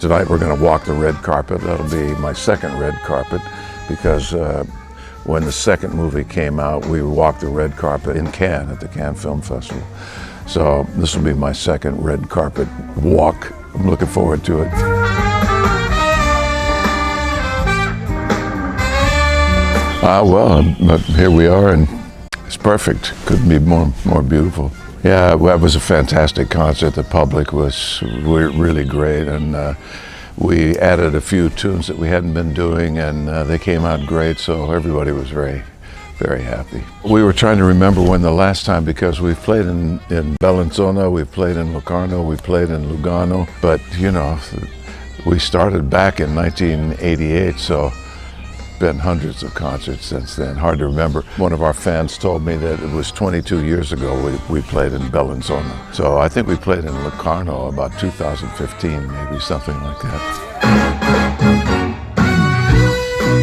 Tonight we're going to walk the red carpet. That'll be my second red carpet because when the second movie came out, we walked the red carpet in Cannes at the Cannes Film Festival. So this will be my second red carpet walk. I'm looking forward to it. Well, here we are, and it's perfect. Couldn't be more beautiful. Yeah, well, it was a fantastic concert. The public was really great, and we added a few tunes that we hadn't been doing, and they came out great, so everybody was very happy. We were trying to remember when the last time, because we've played in Bellinzona, we've played in Locarno, we've played in Lugano, but you know, we started back in 1988, so been hundreds of concerts since then. Hard to remember. One of our fans told me that it was 22 years ago we played in Bellinzona. So I think we played in Locarno about 2015, maybe something like that.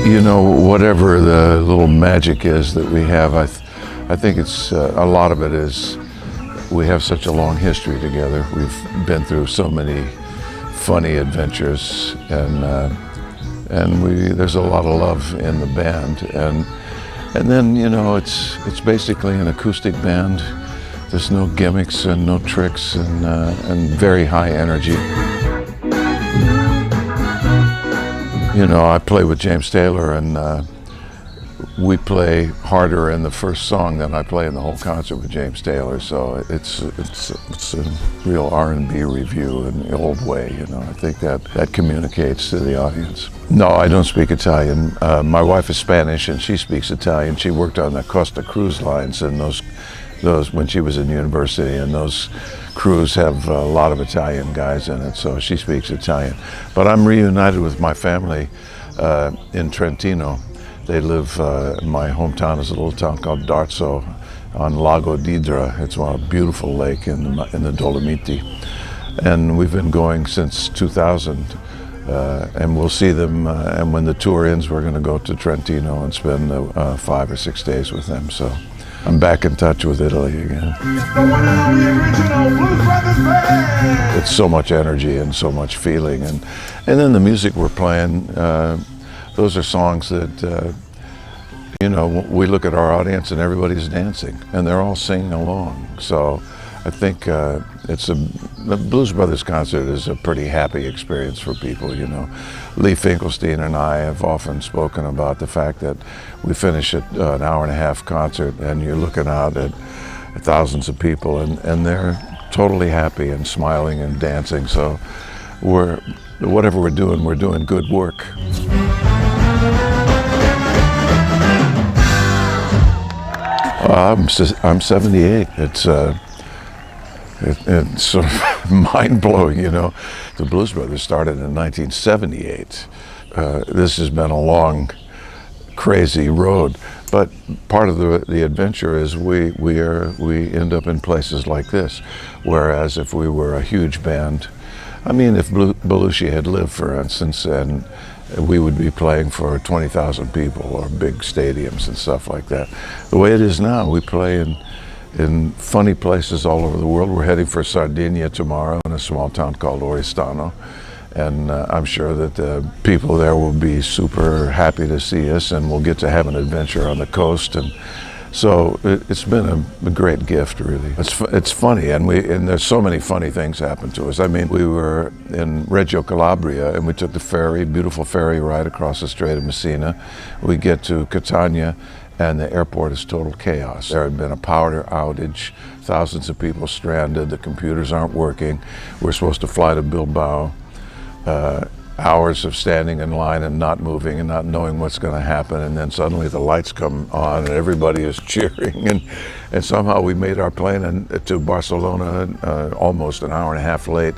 You know, whatever the little magic is that we have, I think it's a lot of it is we have such a long history together. We've been through so many funny adventures, and there's a lot of love in the band, and then you know it's basically an acoustic band. There's no gimmicks and no tricks, and very high energy. You know, I play with James Taylor, and we play harder in the first song than I play in the whole concert with James Taylor. So it's a real R&B review in the old way. You know, I think that communicates to the audience. No, I don't speak Italian. My wife is Spanish, and she speaks Italian. She worked on the Costa cruise lines, and those when she was in university, and those crews have a lot of Italian guys in it, so she speaks Italian. But I'm reunited with my family in Trentino. They live, my hometown is a little town called Darzo on Lago d'Idra. It's a beautiful lake in the Dolomiti. And we've been going since 2000, and we'll see them, and when the tour ends, we're going to go to Trentino and spend 5 or 6 days with them. So I'm back in touch with Italy again. It's so much energy and so much feeling. And then the music we're playing, those are songs that, you know, we look at our audience and everybody's dancing and they're all singing along. So I think the Blues Brothers concert is a pretty happy experience for people, you know. Lee Finkelstein and I have often spoken about the fact that we finish an hour-and-a-half concert and you're looking out at thousands of people and they're totally happy and smiling and dancing. So whatever we're doing good work. I'm 78. It's sort of mind-blowing, you know. The Blues Brothers started in 1978. This has been a long, crazy road, but part of the adventure is we end up in places like this. Whereas if we were a huge band, I mean, if Belushi had lived, for instance, and we would be playing for 20,000 people or big stadiums and stuff like that. The way it is now, we play in funny places all over the world. We're heading for Sardinia tomorrow in a small town called Oristano, and I'm sure that the people there will be super happy to see us, and we'll get to have an adventure on the coast. And so it's been a great gift, really. It's funny, and there's so many funny things happen to us. I mean, we were in Reggio Calabria, and we took the ferry, beautiful ferry ride across the Strait of Messina. We get to Catania, and the airport is total chaos. There had been a power outage, thousands of people stranded, the computers aren't working. We're supposed to fly to Bilbao. Hours of standing in line and not moving and not knowing what's going to happen, and then suddenly the lights come on and everybody is cheering, and somehow we made our plane to Barcelona almost an hour and a half late.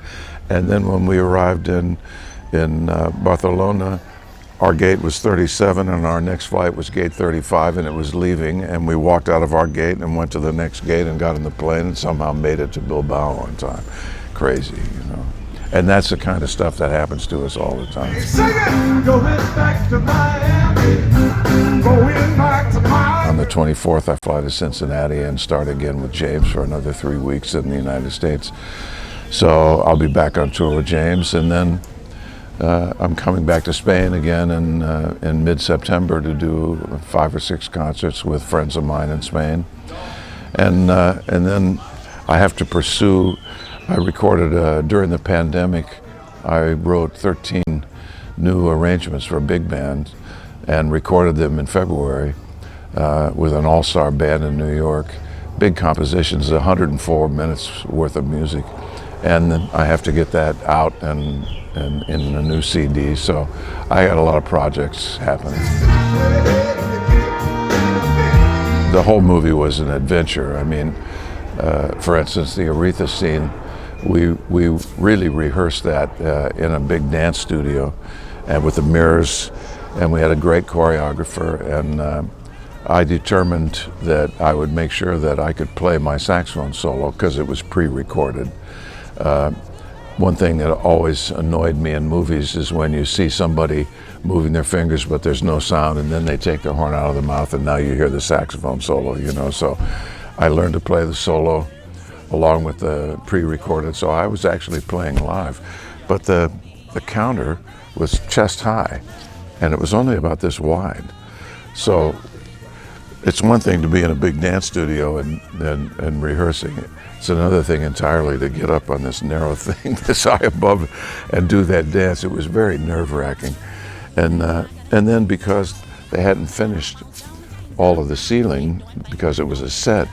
And then when we arrived in Barcelona, our gate was 37 and our next flight was gate 35, and it was leaving, and we walked out of our gate and went to the next gate and got in the plane and somehow made it to Bilbao on time. Crazy, you know. And that's the kind of stuff that happens to us all the time. On the 24th, I fly to Cincinnati and start again with James for another 3 weeks in the United States. So I'll be back on tour with James, and then I'm coming back to Spain again in mid-September to do 5 or 6 concerts with friends of mine in Spain. And then I have to pursue, I recorded during the pandemic, I wrote 13 new arrangements for a big band and recorded them in February with an all-star band in New York. Big compositions, 104 minutes worth of music. And then I have to get that out and in a new CD, so I got a lot of projects happening. The whole movie was an adventure. I mean, for instance, the Aretha scene, we really rehearsed that in a big dance studio and with the mirrors, and we had a great choreographer, and I determined that I would make sure that I could play my saxophone solo because it was pre-recorded. One thing that always annoyed me in movies is when you see somebody moving their fingers but there's no sound, and then they take their horn out of the mouth and now you hear the saxophone solo, you know. So I learned to play the solo along with the pre-recorded, so I was actually playing live. But the counter was chest high and it was only about this wide. So it's one thing to be in a big dance studio and rehearsing. It's another thing entirely to get up on this narrow thing this high above and do that dance. It was very nerve-wracking. And then because they hadn't finished all of the ceiling, because it was a set,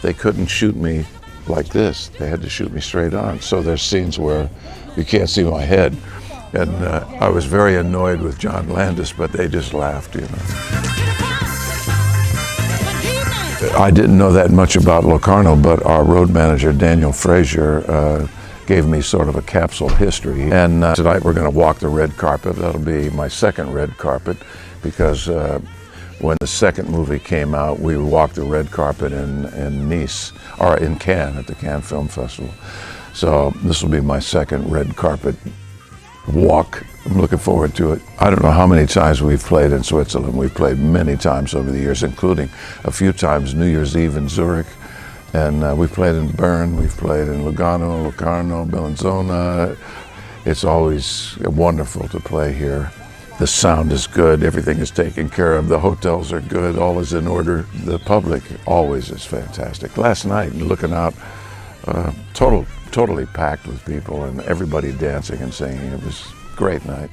they couldn't shoot me like this. They had to shoot me straight on. So there's scenes where you can't see my head. And I was very annoyed with John Landis, but they just laughed, you know. I didn't know that much about Locarno, but our road manager, Daniel Frazier, gave me sort of a capsule history. And tonight we're going to walk the red carpet. That'll be my second red carpet, because when the second movie came out, we walked the red carpet in Nice, or in Cannes, at the Cannes Film Festival. So this will be my second red carpet walk. I'm looking forward to it. I don't know how many times we've played in Switzerland. We've played many times over the years, including a few times New Year's Eve in Zurich. And we've played in Bern, we've played in Lugano, Locarno, Bellinzona. It's always wonderful to play here. The sound is good, everything is taken care of, the hotels are good, all is in order. The public always is fantastic. Last night, looking out, totally packed with people and everybody dancing and singing. It was a great night.